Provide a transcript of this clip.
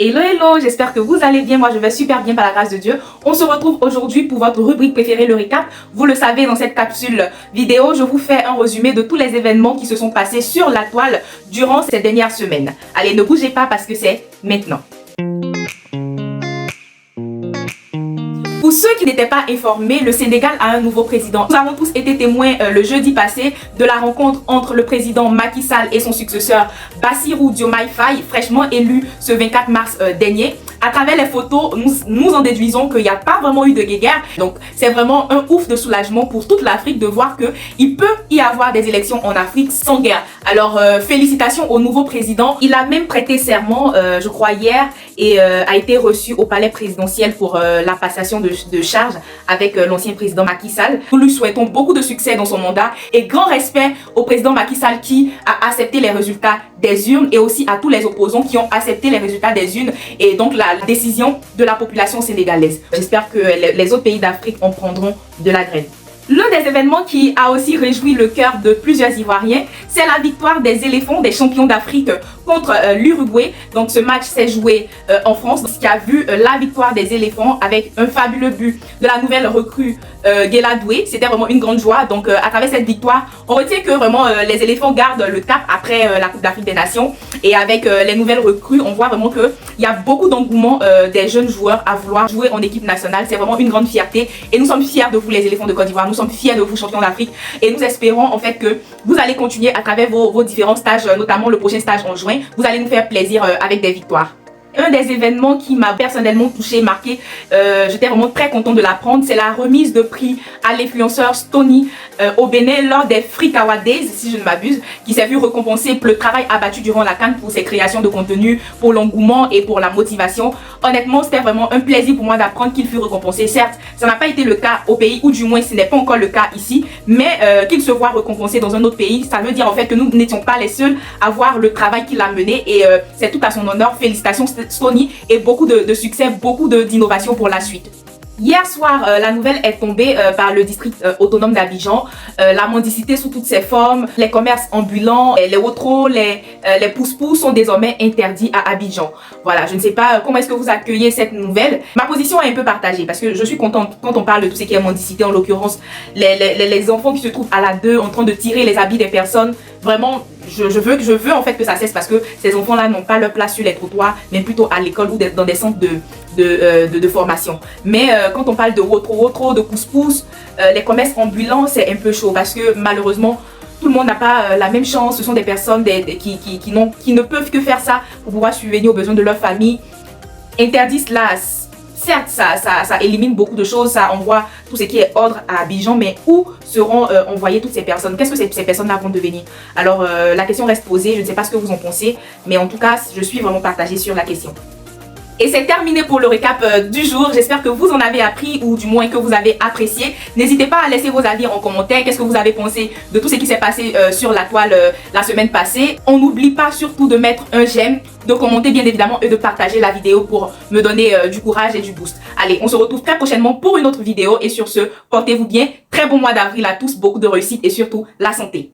Hello, hello, j'espère que vous allez bien. Moi, je vais super bien par la grâce de Dieu. On se retrouve aujourd'hui pour votre rubrique préférée, le récap. Vous le savez, dans cette capsule vidéo, je vous fais un résumé de tous les événements qui se sont passés sur la toile durant ces dernières semaines. Allez, ne bougez pas parce que c'est maintenant. Pour ceux qui n'étaient pas informés, le Sénégal a un nouveau président. Nous avons tous été témoins le jeudi passé de la rencontre entre le président Macky Sall et son successeur Bassirou Diomaye Faye, fraîchement élu ce 24 mars dernier. À travers les photos, nous en déduisons qu'il n'y a pas vraiment eu de guéguerre. Donc, c'est vraiment un ouf de soulagement pour toute l'Afrique de voir qu'il peut y avoir des élections en Afrique sans guerre. Alors, félicitations au nouveau président. Il a même prêté serment, je crois, hier et a été reçu au palais présidentiel pour la passation de charge avec l'ancien président Macky Sall. Nous lui souhaitons beaucoup de succès dans son mandat et grand respect au président Macky Sall qui a accepté les résultats des urnes et aussi à tous les opposants qui ont accepté les résultats des urnes et donc la décision de la population sénégalaise. J'espère que les autres pays d'Afrique en prendront de la graine. L'un des événements qui a aussi réjoui le cœur de plusieurs Ivoiriens, c'est la victoire des éléphants, des champions d'Afrique contre l'Uruguay. Donc ce match s'est joué en France, ce qui a vu la victoire des éléphants avec un fabuleux but de la nouvelle recrue Guela Doué. C'était vraiment une grande joie. Donc à travers cette victoire, on retient que vraiment les éléphants gardent le cap après la Coupe d'Afrique des Nations. Et avec les nouvelles recrues, on voit vraiment qu'il y a beaucoup d'engouement des jeunes joueurs à vouloir jouer en équipe nationale. C'est vraiment une grande fierté et nous sommes fiers de vous les éléphants de Côte d'Ivoire. Nous sommes fiers de vous champions d'Afrique et nous espérons en fait que vous allez continuer à travers vos différents stages, notamment le prochain stage en juin. Vous allez nous faire plaisir avec des victoires. Un des événements qui m'a personnellement touché, marqué, j'étais vraiment très contente de l'apprendre, c'est la remise de prix à l'influenceur Stony au Bénin lors des Frikawa Days, si je ne m'abuse, qui s'est vu récompenser pour le travail abattu durant la CAN pour ses créations de contenu, pour l'engouement et pour la motivation. Honnêtement, c'était vraiment un plaisir pour moi d'apprendre qu'il fut récompensé. Certes, ça n'a pas été le cas au pays, ou du moins ce n'est pas encore le cas ici, mais qu'il se voit récompensé dans un autre pays, ça veut dire en fait que nous n'étions pas les seuls à voir le travail qu'il a mené et c'est tout à son honneur. Félicitations Stony et beaucoup de succès, beaucoup d'innovation pour la suite. Hier soir, la nouvelle est tombée par le district autonome d'Abidjan. La mendicité sous toutes ses formes, les commerces ambulants, les wotros, les pousse-pousse sont désormais interdits à Abidjan. Voilà, je ne sais pas comment est-ce que vous accueillez cette nouvelle. Ma position est un peu partagée parce que je suis contente quand on parle de tout ce qui est mendicité, en l'occurrence les enfants qui se trouvent à la 2 en train de tirer les habits des personnes. Vraiment, je veux en fait que ça cesse parce que ces enfants-là n'ont pas leur place sur les trottoirs, mais plutôt à l'école ou dans des centres de formation. Mais quand on parle de wotro, de pousse-pousse, les commerces ambulants, c'est un peu chaud parce que malheureusement, tout le monde n'a pas la même chance. Ce sont des personnes qui ne peuvent que faire ça pour pouvoir subvenir aux besoins de leur famille. Interdit cela. Certes, ça élimine beaucoup de choses, ça envoie tout ce qui est ordre à Abidjan, mais où seront envoyées toutes ces personnes? Qu'est-ce que ces personnes-là vont devenir? Alors, la question reste posée, je ne sais pas ce que vous en pensez, mais en tout cas, je suis vraiment partagée sur la question. Et c'est terminé pour le récap du jour. J'espère que vous en avez appris ou du moins que vous avez apprécié. N'hésitez pas à laisser vos avis en commentaire. Qu'est-ce que vous avez pensé de tout ce qui s'est passé sur la toile la semaine passée? On n'oublie pas surtout de mettre un j'aime, de commenter bien évidemment et de partager la vidéo pour me donner du courage et du boost. Allez, on se retrouve très prochainement pour une autre vidéo et sur ce, portez-vous bien. Très bon mois d'avril à tous, beaucoup de réussite et surtout la santé.